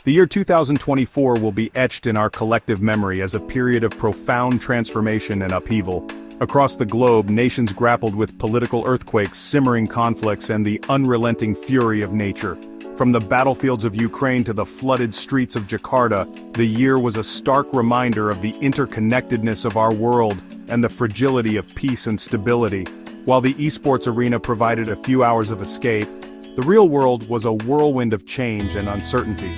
The year 2024 will be etched in our collective memory as a period of profound transformation and upheaval. Across the globe, nations grappled with political earthquakes, simmering conflicts, and the unrelenting fury of nature. From the battlefields of Ukraine to the flooded streets of Jakarta, the year was a stark reminder of the interconnectedness of our world and the fragility of peace and stability. While the esports arena provided a few hours of escape, the real world was a whirlwind of change and uncertainty.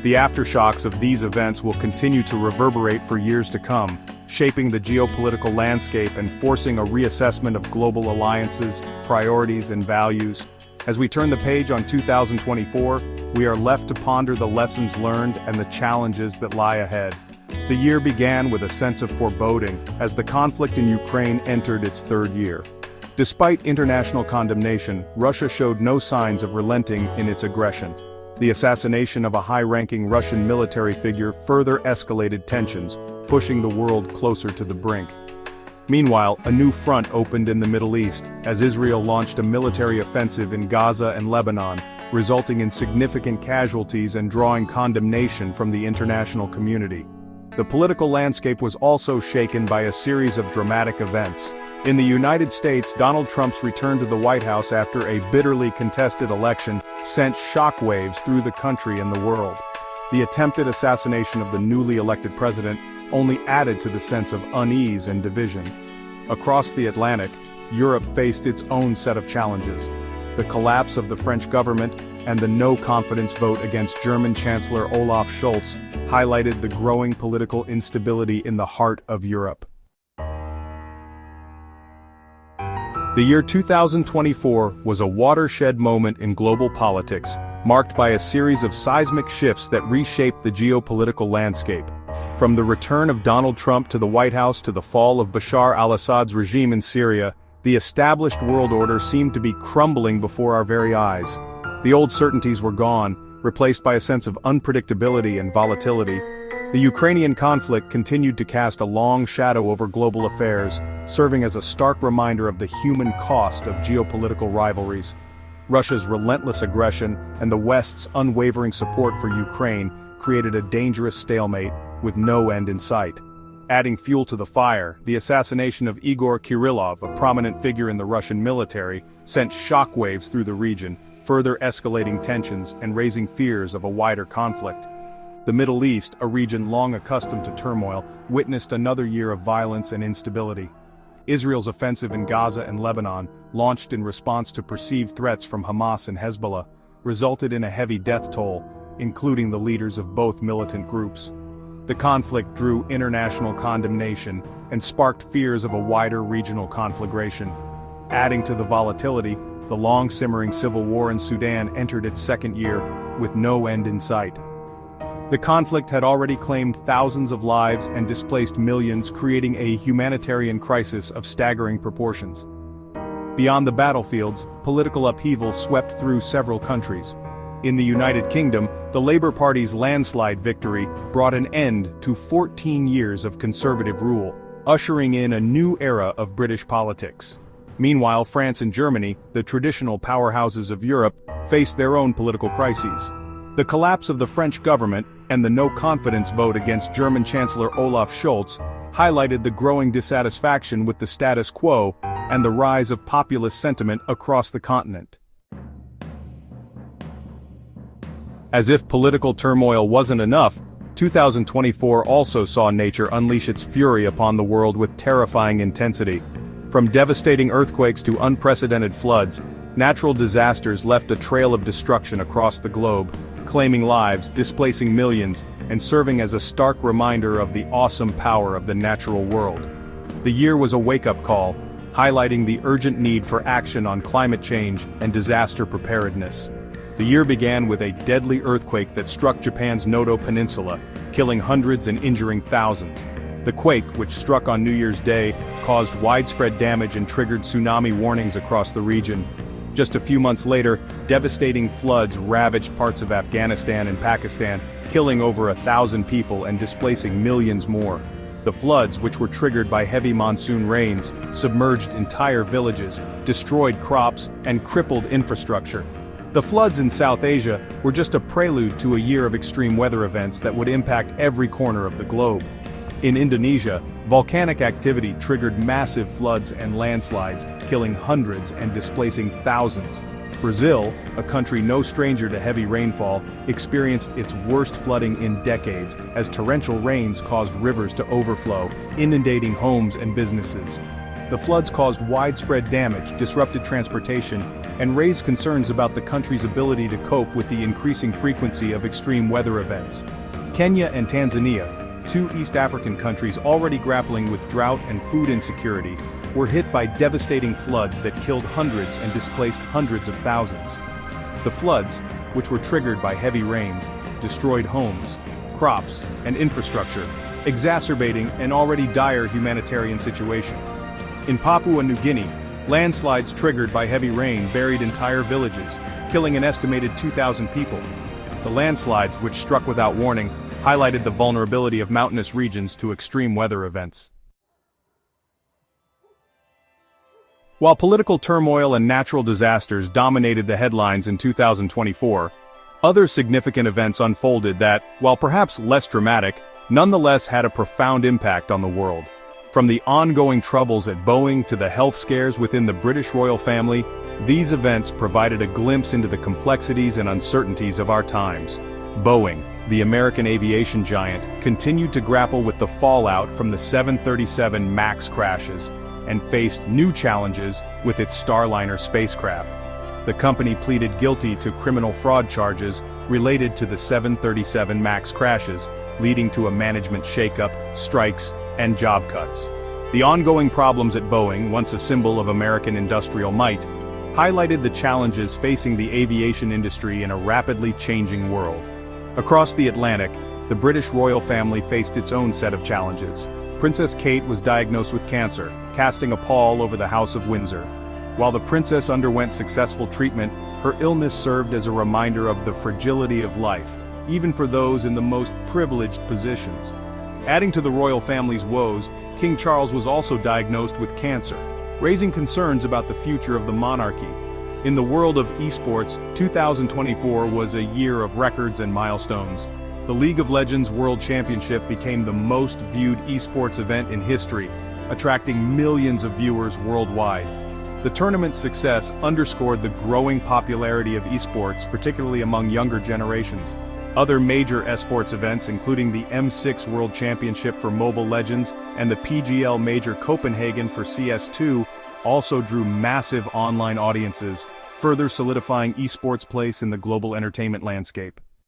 The aftershocks of these events will continue to reverberate for years to come, shaping the geopolitical landscape and forcing a reassessment of global alliances, priorities, and values. As we turn the page on 2024, we are left to ponder the lessons learned and the challenges that lie ahead. The year began with a sense of foreboding, as the conflict in Ukraine entered its third year. Despite international condemnation, Russia showed no signs of relenting in its aggression. The assassination of a high-ranking Russian military figure further escalated tensions, pushing the world closer to the brink. Meanwhile, a new front opened in the Middle East, as Israel launched a military offensive in Gaza and Lebanon, resulting in significant casualties and drawing condemnation from the international community. The political landscape was also shaken by a series of dramatic events. In the United States, Donald Trump's return to the White House after a bitterly contested election sent shockwaves through the country and the world. The attempted assassination of the newly elected president only added to the sense of unease and division. Across the Atlantic, Europe faced its own set of challenges. The collapse of the French government and the no-confidence vote against German Chancellor Olaf Scholz highlighted the growing political instability in the heart of Europe. The year 2024 was a watershed moment in global politics, marked by a series of seismic shifts that reshaped the geopolitical landscape. From the return of Donald Trump to the White House to the fall of Bashar al-Assad's regime in Syria, the established world order seemed to be crumbling before our very eyes. The old certainties were gone, replaced by a sense of unpredictability and volatility. The Ukrainian conflict continued to cast a long shadow over global affairs, serving as a stark reminder of the human cost of geopolitical rivalries. Russia's relentless aggression and the West's unwavering support for Ukraine created a dangerous stalemate, with no end in sight. Adding fuel to the fire, the assassination of Igor Kirillov, a prominent figure in the Russian military, sent shockwaves through the region, further escalating tensions and raising fears of a wider conflict. The Middle East, a region long accustomed to turmoil, witnessed another year of violence and instability. Israel's offensive in Gaza and Lebanon, launched in response to perceived threats from Hamas and Hezbollah, resulted in a heavy death toll, including the leaders of both militant groups. The conflict drew international condemnation and sparked fears of a wider regional conflagration. Adding to the volatility, the long-simmering civil war in Sudan entered its second year, with no end in sight. The conflict had already claimed thousands of lives and displaced millions, creating a humanitarian crisis of staggering proportions. Beyond the battlefields, political upheaval swept through several countries. In the United Kingdom, the Labour Party's landslide victory brought an end to 14 years of Conservative rule, ushering in a new era of British politics. Meanwhile, France and Germany, the traditional powerhouses of Europe, faced their own political crises. The collapse of the French government and the no-confidence vote against German Chancellor Olaf Scholz highlighted the growing dissatisfaction with the status quo and the rise of populist sentiment across the continent. As if political turmoil wasn't enough, 2024 also saw nature unleash its fury upon the world with terrifying intensity. From devastating earthquakes to unprecedented floods, natural disasters left a trail of destruction across the globe, claiming lives, displacing millions, and serving as a stark reminder of the awesome power of the natural world. The year was a wake-up call, highlighting the urgent need for action on climate change and disaster preparedness. The year began with a deadly earthquake that struck Japan's Noto Peninsula, killing hundreds and injuring thousands. The quake, which struck on New Year's Day, caused widespread damage and triggered tsunami warnings across the region. Just a few months later, devastating floods ravaged parts of Afghanistan and Pakistan, killing over 1,000 people and displacing millions more. The floods, which were triggered by heavy monsoon rains, submerged entire villages, destroyed crops, and crippled infrastructure. The floods in South Asia were just a prelude to a year of extreme weather events that would impact every corner of the globe. In Indonesia, volcanic activity triggered massive floods and landslides, killing hundreds and displacing thousands. Brazil, a country no stranger to heavy rainfall, experienced its worst flooding in decades as torrential rains caused rivers to overflow, inundating homes and businesses. The floods caused widespread damage, disrupted transportation, and raised concerns about the country's ability to cope with the increasing frequency of extreme weather events. Kenya and Tanzania, two East African countries already grappling with drought and food insecurity, were hit by devastating floods that killed hundreds and displaced hundreds of thousands. The floods, which were triggered by heavy rains, destroyed homes, crops, and infrastructure, exacerbating an already dire humanitarian situation. In Papua New Guinea, landslides triggered by heavy rain buried entire villages, killing an estimated 2,000 people. The landslides, which struck without warning, highlighted the vulnerability of mountainous regions to extreme weather events. While political turmoil and natural disasters dominated the headlines in 2024, other significant events unfolded that, while perhaps less dramatic, nonetheless had a profound impact on the world. From the ongoing troubles at Boeing to the health scares within the British royal family, these events provided a glimpse into the complexities and uncertainties of our times. Boeing, the American aviation giant, continued to grapple with the fallout from the 737 MAX crashes and faced new challenges with its Starliner spacecraft. The company pleaded guilty to criminal fraud charges related to the 737 MAX crashes, leading to a management shakeup, strikes, and job cuts. The ongoing problems at Boeing, once a symbol of American industrial might, highlighted the challenges facing the aviation industry in a rapidly changing world. Across the Atlantic, the British royal family faced its own set of challenges. Princess Kate was diagnosed with cancer, casting a pall over the House of Windsor. While the princess underwent successful treatment, her illness served as a reminder of the fragility of life, even for those in the most privileged positions. Adding to the royal family's woes, King Charles was also diagnosed with cancer, raising concerns about the future of the monarchy. In the world of esports, 2024 was a year of records and milestones. The League of Legends World Championship became the most viewed esports event in history, attracting millions of viewers worldwide. The tournament's success underscored the growing popularity of esports, particularly among younger generations. Other major esports events, including the M6 World Championship for Mobile Legends and the PGL Major Copenhagen for CS2, also drew massive online audiences, further solidifying esports' place in the global entertainment landscape.